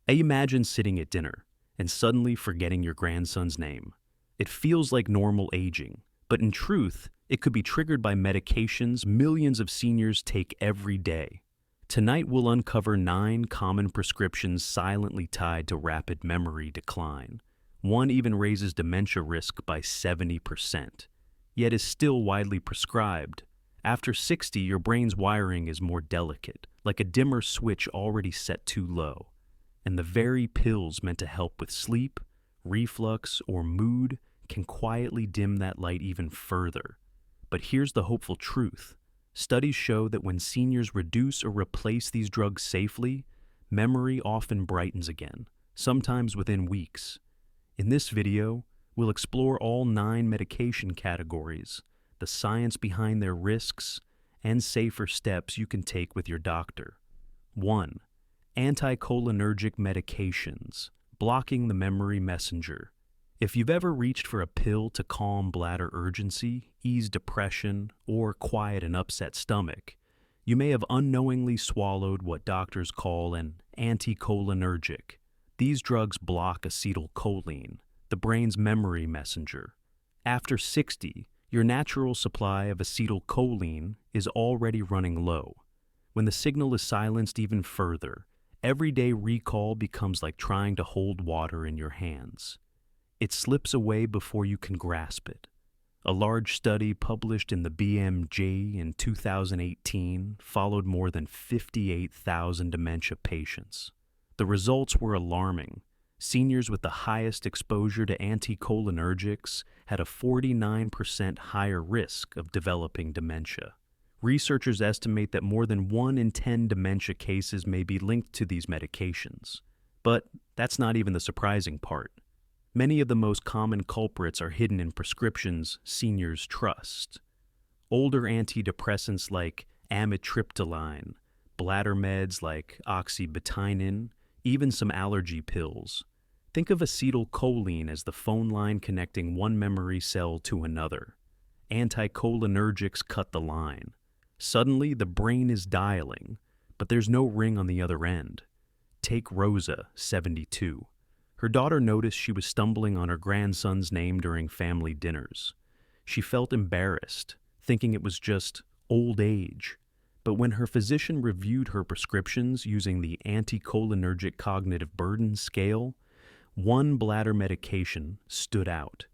I imagine sitting at dinner and suddenly forgetting your grandson's name. It feels like normal aging, but in truth, it could be triggered by medications millions of seniors take every day. Tonight we'll uncover 9 common prescriptions silently tied to rapid memory decline. One even raises dementia risk by 70%, yet is still widely prescribed. After 60, your brain's wiring is more delicate, like a dimmer switch already set too low. And the very pills meant to help with sleep, reflux, or mood can quietly dim that light even further. But here's the hopeful truth. Studies show that when seniors reduce or replace these drugs safely, memory often brightens again, sometimes within weeks. In this video, we'll explore all 9 medication categories, the science behind their risks, and safer steps you can take with your doctor. 1. Anticholinergic medications, blocking the memory messenger. If you've ever reached for a pill to calm bladder urgency, ease depression, or quiet an upset stomach, you may have unknowingly swallowed what doctors call an anticholinergic. These drugs block acetylcholine, the brain's memory messenger. After 60, your natural supply of acetylcholine is already running low. When the signal is silenced even further, everyday recall becomes like trying to hold water in your hands. It slips away before you can grasp it. A large study published in the BMJ in 2018 followed more than 58,000 dementia patients. The results were alarming. Seniors with the highest exposure to anticholinergics had a 49% higher risk of developing dementia. Researchers estimate that more than 1 in 10 dementia cases may be linked to these medications. But that's not even the surprising part. Many of the most common culprits are hidden in prescriptions seniors trust. Older antidepressants like amitriptyline, bladder meds like Oxybutynin, even some allergy pills. Think of acetylcholine as the phone line connecting one memory cell to another. Anticholinergics cut the line. Suddenly, the brain is dialing, but there's no ring on the other end. Take Rosa, 72. Her daughter noticed she was stumbling on her grandson's name during family dinners. She felt embarrassed, thinking it was just old age. But when her physician reviewed her prescriptions using the Anticholinergic Cognitive Burden Scale, one bladder medication stood out.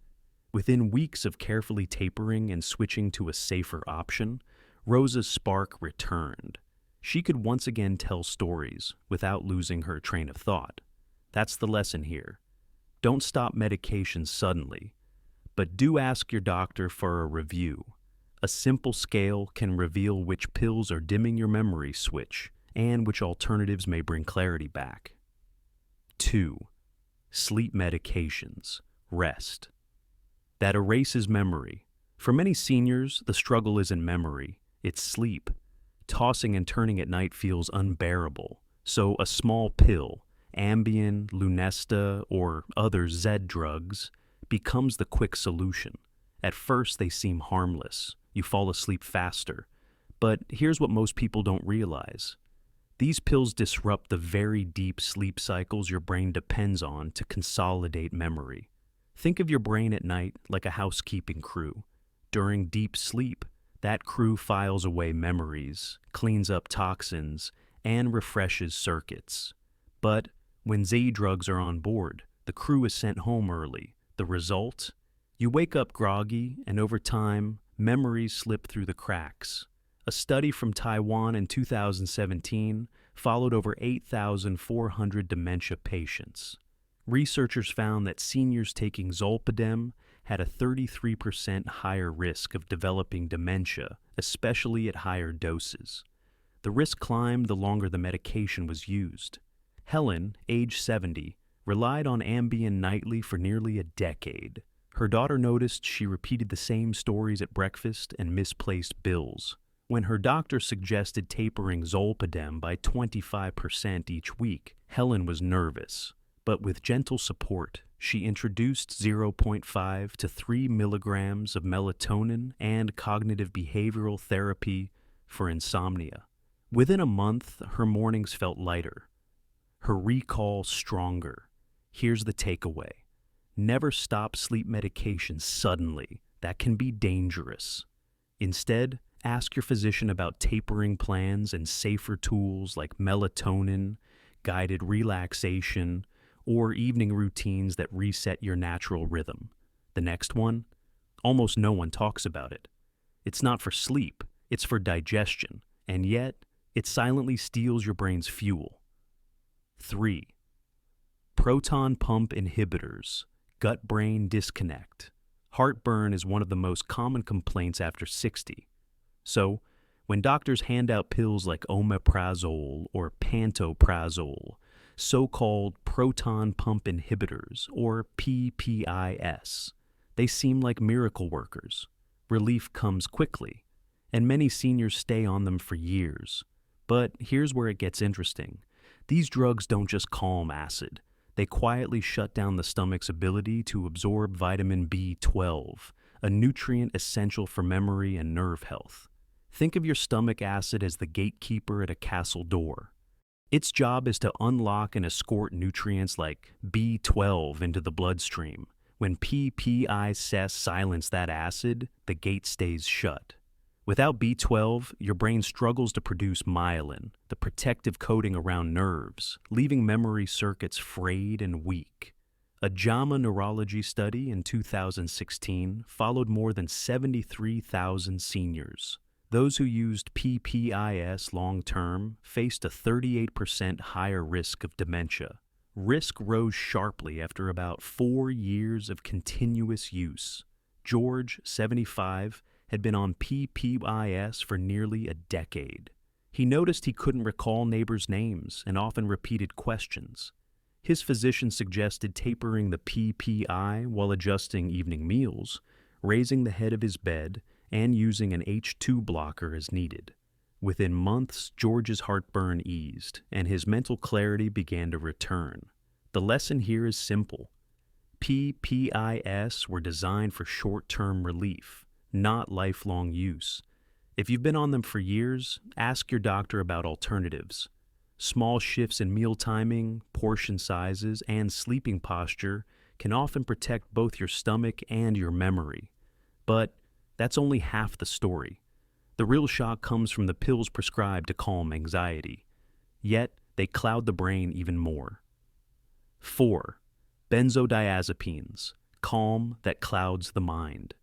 Within weeks of carefully tapering and switching to a safer option, Rosa's spark returned. She could once again tell stories without losing her train of thought. That's the lesson here. Don't stop medications suddenly, but do ask your doctor for a review. A simple scale can reveal which pills are dimming your memory switch and which alternatives may bring clarity back. 2. Sleep medications. Rest. That erases memory. For many seniors, the struggle isn't memory, it's sleep. Tossing and turning at night feels unbearable, so a small pill, Ambien, Lunesta, or other Z drugs, becomes the quick solution. At first, they seem harmless. You fall asleep faster. But here's what most people don't realize. These pills disrupt the very deep sleep cycles your brain depends on to consolidate memory. Think of your brain at night like a housekeeping crew. During deep sleep, that crew files away memories, cleans up toxins, and refreshes circuits. But when Z drugs are on board, the crew is sent home early. The result? You wake up groggy, and over time, memories slip through the cracks. A study from Taiwan in 2017 followed over 8,400 dementia patients. Researchers found that seniors taking zolpidem had a 33% higher risk of developing dementia, especially at higher doses. The risk climbed the longer the medication was used. Helen, age 70, relied on Ambien nightly for nearly a decade. Her daughter noticed she repeated the same stories at breakfast and misplaced bills. When her doctor suggested tapering zolpidem by 25% each week, Helen was nervous. But with gentle support, she introduced 0.5 to 3 milligrams of melatonin and cognitive behavioral therapy for insomnia. Within a month, her mornings felt lighter. her recall stronger. Here's the takeaway. Never stop sleep medication suddenly. That can be dangerous. Instead, ask your physician about tapering plans and safer tools like melatonin, guided relaxation, or evening routines that reset your natural rhythm. The next one? Almost no one talks about it. It's not for sleep, it's for digestion, and yet it silently steals your brain's fuel. 3. Proton pump inhibitors, gut-brain disconnect. Heartburn is one of the most common complaints after 60. So, when doctors hand out pills like omeprazole or pantoprazole, so-called proton pump inhibitors, or PPIs, they seem like miracle workers. Relief comes quickly, and many seniors stay on them for years. But here's where it gets interesting. These drugs don't just calm acid. They quietly shut down the stomach's ability to absorb vitamin B12, a nutrient essential for memory and nerve health. Think of your stomach acid as the gatekeeper at a castle door. Its job is to unlock and escort nutrients like B12 into the bloodstream. When PPIs silence that acid, the gate stays shut. Without B12, your brain struggles to produce myelin, the protective coating around nerves, leaving memory circuits frayed and weak. A JAMA neurology study in 2016 followed more than 73,000 seniors. Those who used PPIs long-term faced a 38% higher risk of dementia. Risk rose sharply after about 4 years of continuous use. George, 75, had been on PPIs for nearly a decade. He noticed he couldn't recall neighbors' names and often repeated questions. His physician suggested tapering the PPI while adjusting evening meals, raising the head of his bed, and using an H2 blocker as needed. Within months, George's heartburn eased, and his mental clarity began to return. The lesson here is simple. PPIs were designed for short-term relief, not lifelong use. If you've been on them for years, ask your doctor about alternatives. Small shifts in meal timing, portion sizes, and sleeping posture can often protect both your stomach and your memory. But that's only half the story. The real shock comes from the pills prescribed to calm anxiety. Yet, they cloud the brain even more. 4. Benzodiazepines, calm that clouds the mind.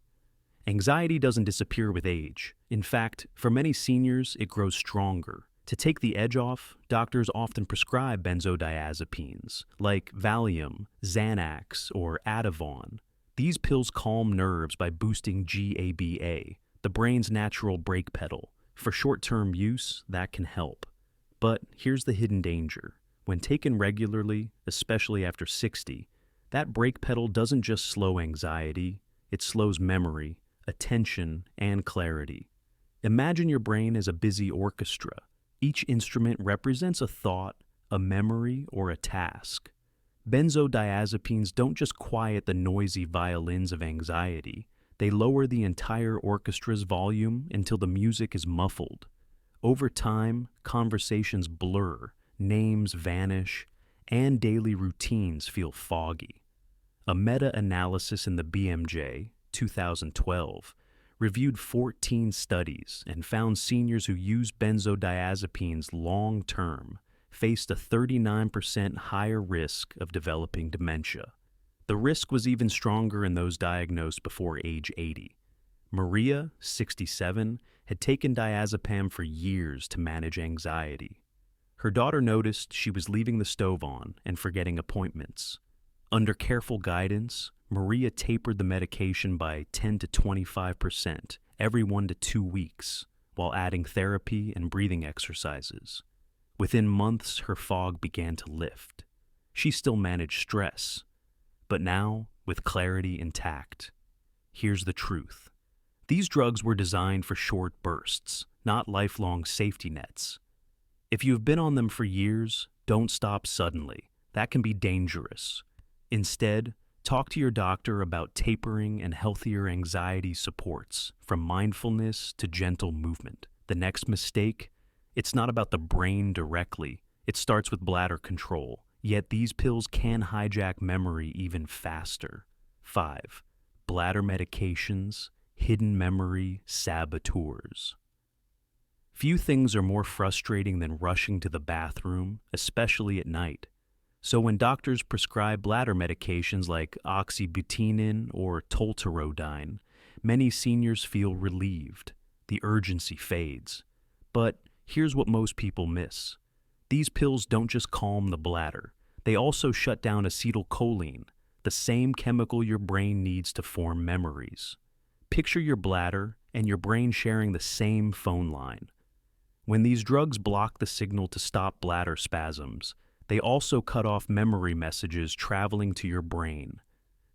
Anxiety doesn't disappear with age. In fact, for many seniors, it grows stronger. To take the edge off, doctors often prescribe benzodiazepines, like Valium, Xanax, or Ativan. These pills calm nerves by boosting GABA, the brain's natural brake pedal. For short-term use, that can help. But here's the hidden danger. When taken regularly, especially after 60, that brake pedal doesn't just slow anxiety, it slows memory, attention, and clarity. Imagine your brain as a busy orchestra. Each instrument represents a thought, a memory, or a task. Benzodiazepines don't just quiet the noisy violins of anxiety, they lower the entire orchestra's volume until the music is muffled. Over time, conversations blur, names vanish, and daily routines feel foggy. A meta-analysis in the BMJ, 2012, reviewed 14 studies and found seniors who used benzodiazepines long-term faced a 39% higher risk of developing dementia. The risk was even stronger in those diagnosed before age 80. Maria, 67, had taken diazepam for years to manage anxiety. Her daughter noticed she was leaving the stove on and forgetting appointments. Under careful guidance, Maria tapered the medication by 10 to 25% every 1 to 2 weeks, while adding therapy and breathing exercises. Within months, her fog began to lift. She still managed stress, but now with clarity intact. Here's the truth. These drugs were designed for short bursts, not lifelong safety nets. If you've been on them for years, don't stop suddenly. That can be dangerous. Instead, talk to your doctor about tapering and healthier anxiety supports, from mindfulness to gentle movement. The next mistake, it's not about the brain directly, It starts with bladder control, yet these pills can hijack memory even faster. 5. Bladder medications, hidden memory saboteurs. Few things are more frustrating than rushing to the bathroom, especially at night. So when doctors prescribe bladder medications like Oxybutynin or Tolterodine, many seniors feel relieved. The urgency fades. But here's what most people miss. These pills don't just calm the bladder. They also shut down acetylcholine, the same chemical your brain needs to form memories. Picture your bladder and your brain sharing the same phone line. When these drugs block the signal to stop bladder spasms, they also cut off memory messages traveling to your brain.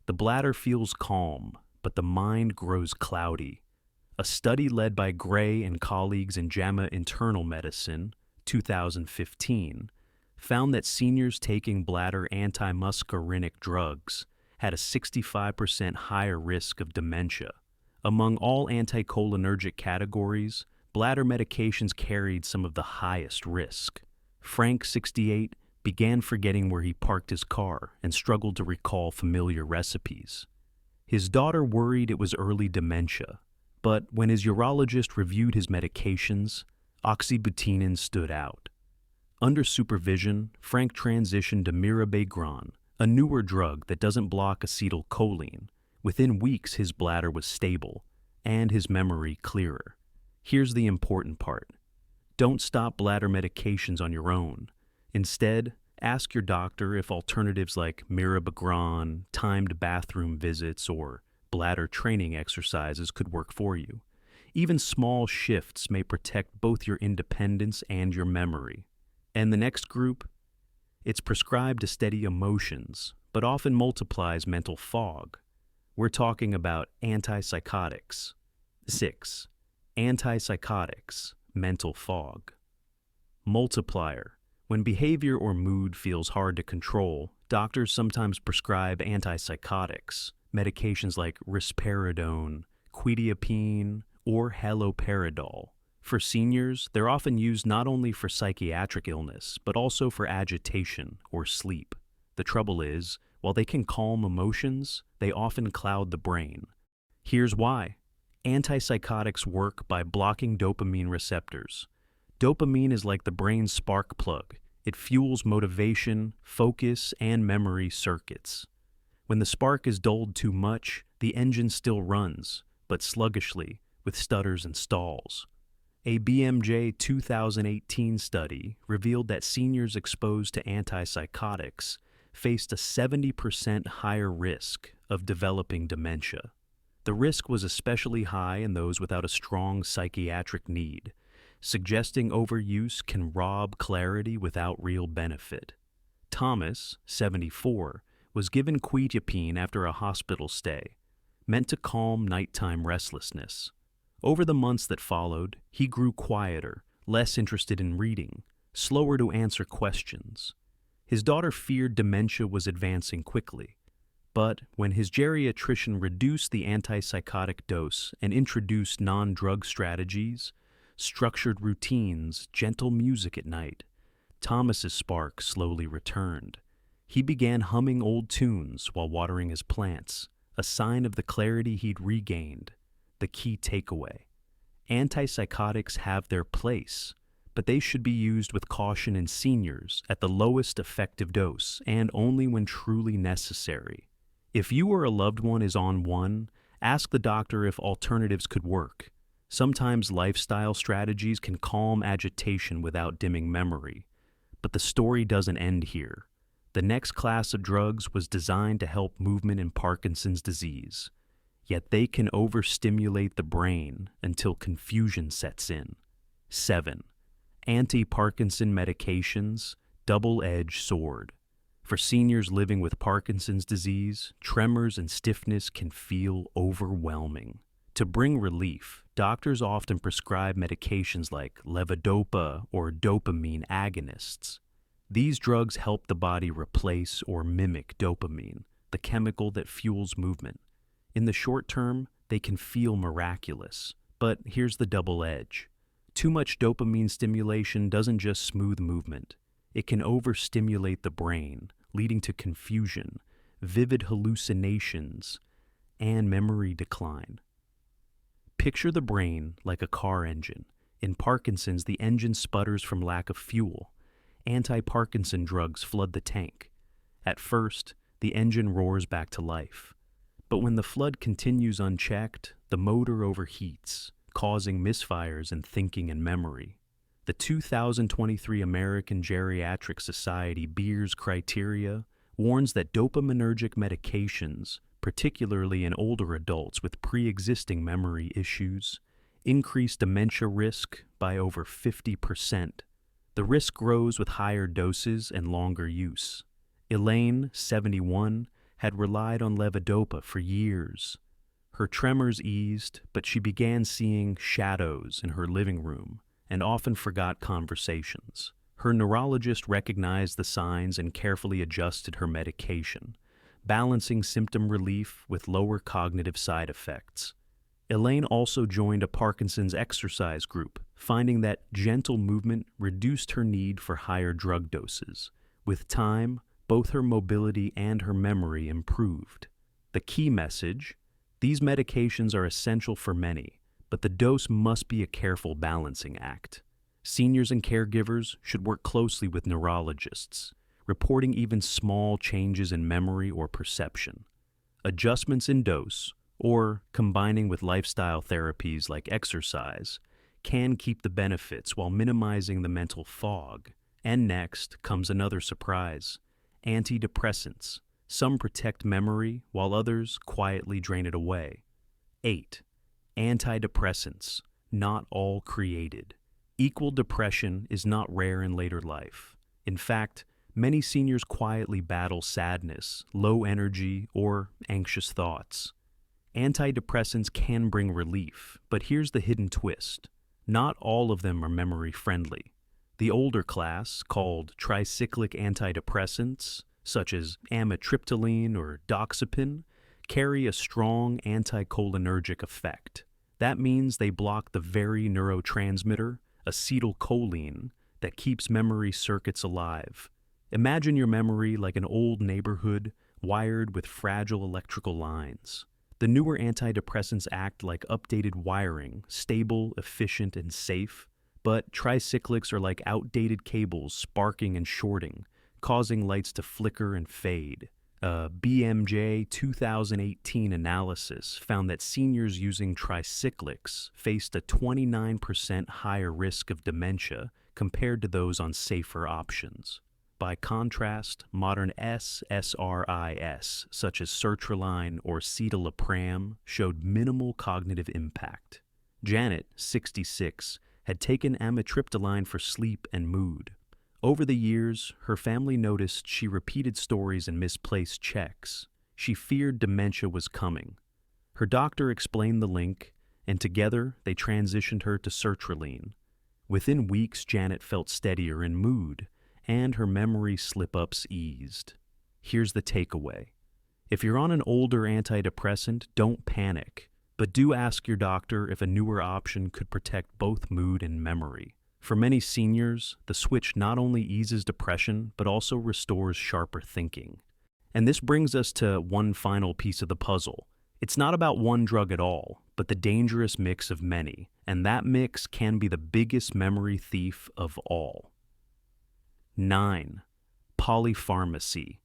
The bladder feels calm, but the mind grows cloudy. A study led by Gray and colleagues in JAMA Internal Medicine, 2015, found that seniors taking bladder antimuscarinic drugs had a 65% higher risk of dementia. Among all anticholinergic categories, bladder medications carried some of the highest risk. Frank, 68, began forgetting where he parked his car and struggled to recall familiar recipes. His daughter worried it was early dementia, but when his urologist reviewed his medications, Oxybutynin stood out. Under supervision, Frank transitioned to mirabegron, a newer drug that doesn't block acetylcholine. Within weeks, his bladder was stable and his memory clearer. Here's the important part. Don't stop bladder medications on your own. Instead, ask your doctor if alternatives like mirabegron, timed bathroom visits, or bladder training exercises could work for you. Even small shifts may protect both your independence and your memory. And the next group? It's prescribed to steady emotions, but often multiplies mental fog. We're talking about antipsychotics. 6. Antipsychotics, mental fog. Multiplier. When behavior or mood feels hard to control, doctors sometimes prescribe antipsychotics, medications like risperidone, quetiapine, or haloperidol. For seniors, they're often used not only for psychiatric illness, but also for agitation or sleep. The trouble is, while they can calm emotions, they often cloud the brain. Here's why. Antipsychotics work by blocking dopamine receptors. Dopamine is like the brain's spark plug. It fuels motivation, focus, and memory circuits. When the spark is dulled too much, the engine still runs, but sluggishly, with stutters and stalls. A BMJ 2018 study revealed that seniors exposed to antipsychotics faced a 70% higher risk of developing dementia. The risk was especially high in those without a strong psychiatric need, suggesting overuse can rob clarity without real benefit. Thomas, 74, was given quetiapine after a hospital stay, meant to calm nighttime restlessness. Over the months that followed, he grew quieter, less interested in reading, slower to answer questions. His daughter feared dementia was advancing quickly, but when his geriatrician reduced the antipsychotic dose and introduced non-drug strategies, structured routines, gentle music at night, Thomas's spark slowly returned. He began humming old tunes while watering his plants, a sign of the clarity he'd regained. The key takeaway. Antipsychotics have their place, but they should be used with caution in seniors at the lowest effective dose and only when truly necessary. If you or a loved one is on one, ask the doctor if alternatives could work. Sometimes lifestyle strategies can calm agitation without dimming memory. But the story doesn't end here. The next class of drugs was designed to help movement in Parkinson's disease. Yet they can overstimulate the brain until confusion sets in. 7. Anti-Parkinson medications, double-edged sword. For seniors living with Parkinson's disease, tremors and stiffness can feel overwhelming. To bring relief, doctors often prescribe medications like levodopa or dopamine agonists. These drugs help the body replace or mimic dopamine, the chemical that fuels movement. In the short term, they can feel miraculous, but here's the double edge. Too much dopamine stimulation doesn't just smooth movement. it can overstimulate the brain, leading to confusion, vivid hallucinations, and memory decline. Picture the brain like a car engine. In Parkinson's, the engine sputters from lack of fuel. Anti-Parkinson drugs flood the tank. At first, the engine roars back to life. But when the flood continues unchecked, the motor overheats, causing misfires in thinking and memory. The 2023 American Geriatric Society Beers criteria warns that dopaminergic medications, particularly in older adults with pre-existing memory issues, increase dementia risk by over 50%. The risk grows with higher doses and longer use. Elaine, 71, had relied on levodopa for years. Her tremors eased, but she began seeing shadows in her living room and often forgot conversations. Her neurologist recognized the signs and carefully adjusted her medication, balancing symptom relief with lower cognitive side effects. Elaine also joined a Parkinson's exercise group, finding that gentle movement reduced her need for higher drug doses. With time, both her mobility and her memory improved. The key message: these medications are essential for many, but the dose must be a careful balancing act. Seniors and caregivers should work closely with neurologists, reporting even small changes in memory or perception. Adjustments in dose, or combining with lifestyle therapies like exercise, can keep the benefits while minimizing the mental fog. And next comes another surprise: antidepressants. Some protect memory, while others quietly drain it away. 8. Antidepressants, not all created. Equal depression is not rare in later life. In fact, many seniors quietly battle sadness, low energy, or anxious thoughts. Antidepressants can bring relief, but here's the hidden twist: not all of them are memory-friendly. The older class, called tricyclic antidepressants, such as amitriptyline or doxepin, carry a strong anticholinergic effect. That means they block the very neurotransmitter, acetylcholine, that keeps memory circuits alive. Imagine your memory like an old neighborhood wired with fragile electrical lines. The newer antidepressants act like updated wiring, stable, efficient, and safe, but tricyclics are like outdated cables sparking and shorting, causing lights to flicker and fade. A BMJ 2018 analysis found that seniors using tricyclics faced a 29% higher risk of dementia compared to those on safer options. By contrast, modern SSRIs, such as sertraline or citalopram, showed minimal cognitive impact. Janet, 66, had taken amitriptyline for sleep and mood. Over the years, her family noticed she repeated stories and misplaced checks. She feared dementia was coming. Her doctor explained the link, and together they transitioned her to sertraline. Within weeks, Janet felt steadier in mood, and her memory slip-ups eased. Here's the takeaway: if you're on an older antidepressant, don't panic, but do ask your doctor if a newer option could protect both mood and memory. For many seniors, the switch not only eases depression, but also restores sharper thinking. And this brings us to one final piece of the puzzle. It's not about one drug at all, but the dangerous mix of many, and that mix can be the biggest memory thief of all. 9. Polypharmacy.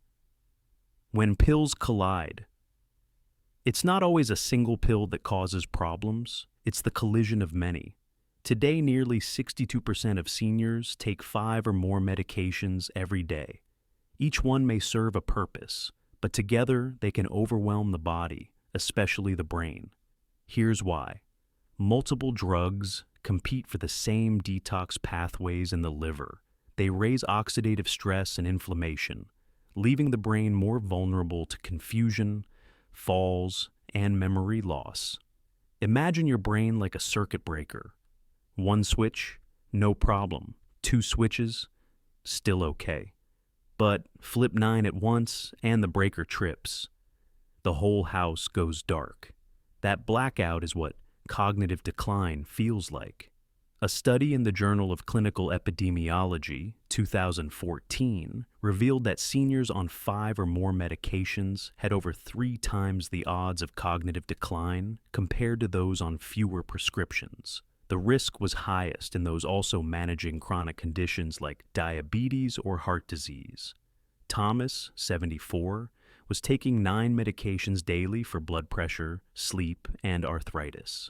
When pills collide. It's not always a single pill that causes problems, it's the collision of many. Today, nearly 62% of seniors take 5 or more medications every day. Each one may serve a purpose, but together they can overwhelm the body, especially the brain. Here's why. Multiple drugs compete for the same detox pathways in the liver. They raise oxidative stress and inflammation, leaving the brain more vulnerable to confusion, falls, and memory loss. Imagine your brain like a circuit breaker. One switch, no problem. 2 switches, still okay. But flip 9 at once and the breaker trips. The whole house goes dark. That blackout is what cognitive decline feels like. A study in the Journal of Clinical Epidemiology, 2014, revealed that seniors on 5 or more medications had over 3 times the odds of cognitive decline compared to those on fewer prescriptions. The risk was highest in those also managing chronic conditions like diabetes or heart disease. Thomas, 74, was taking 9 medications daily for blood pressure, sleep, and arthritis.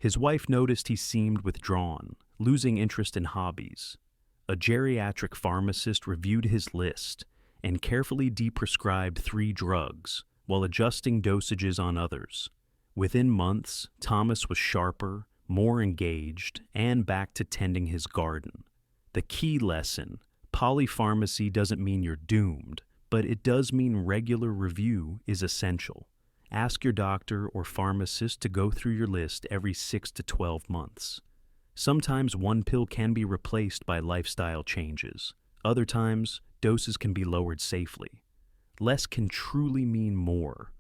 His wife noticed he seemed withdrawn, losing interest in hobbies. A geriatric pharmacist reviewed his list and carefully deprescribed 3 drugs while adjusting dosages on others. Within months, Thomas was sharper, more engaged, and back to tending his garden. The key lesson: polypharmacy doesn't mean you're doomed, but it does mean regular review is essential. Ask your doctor or pharmacist to go through your list every 6 to 12 months. Sometimes one pill can be replaced by lifestyle changes. Other times, doses can be lowered safely. Less can truly mean more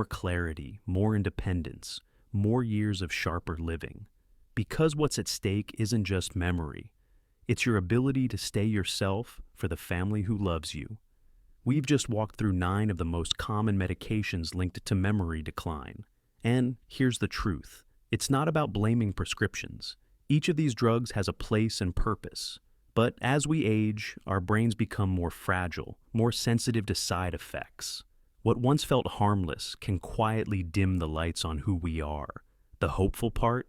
clarity, more independence, more years of sharper living. Because what's at stake isn't just memory. It's your ability to stay yourself for the family who loves you. We've just walked through 9 of the most common medications linked to memory decline. And here's the truth. It's not about blaming prescriptions. Each of these drugs has a place and purpose. But as we age, our brains become more fragile, more sensitive to side effects. What once felt harmless can quietly dim the lights on who we are. The hopeful part?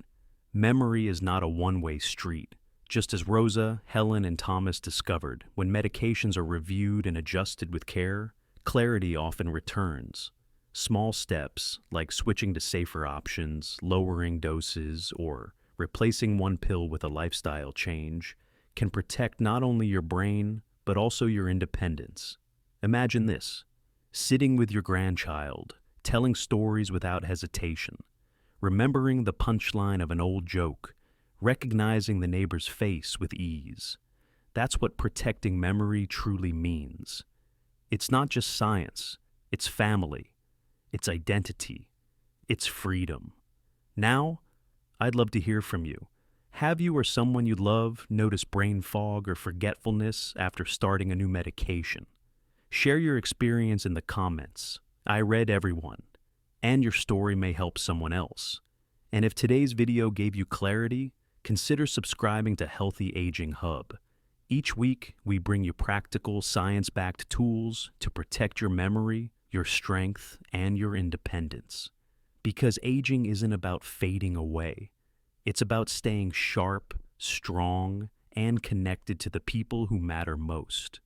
Memory is not a one-way street. Just as Rosa, Helen, and Thomas discovered, when medications are reviewed and adjusted with care, clarity often returns. Small steps, like switching to safer options, lowering doses, or replacing one pill with a lifestyle change, can protect not only your brain, but also your independence. Imagine this: sitting with your grandchild, telling stories without hesitation, remembering the punchline of an old joke, recognizing the neighbor's face with ease. That's what protecting memory truly means. It's not just science, it's family, it's identity, it's freedom. Now, I'd love to hear from you. Have you or someone you love notice brain fog or forgetfulness after starting a new medication? Share your experience in the comments. I read everyone, and your story may help someone else. And if today's video gave you clarity, consider subscribing to Healthy Aging Hub. Each week, we bring you practical, science-backed tools to protect your memory, your strength, and your independence. Because aging isn't about fading away. It's about staying sharp, strong, and connected to the people who matter most.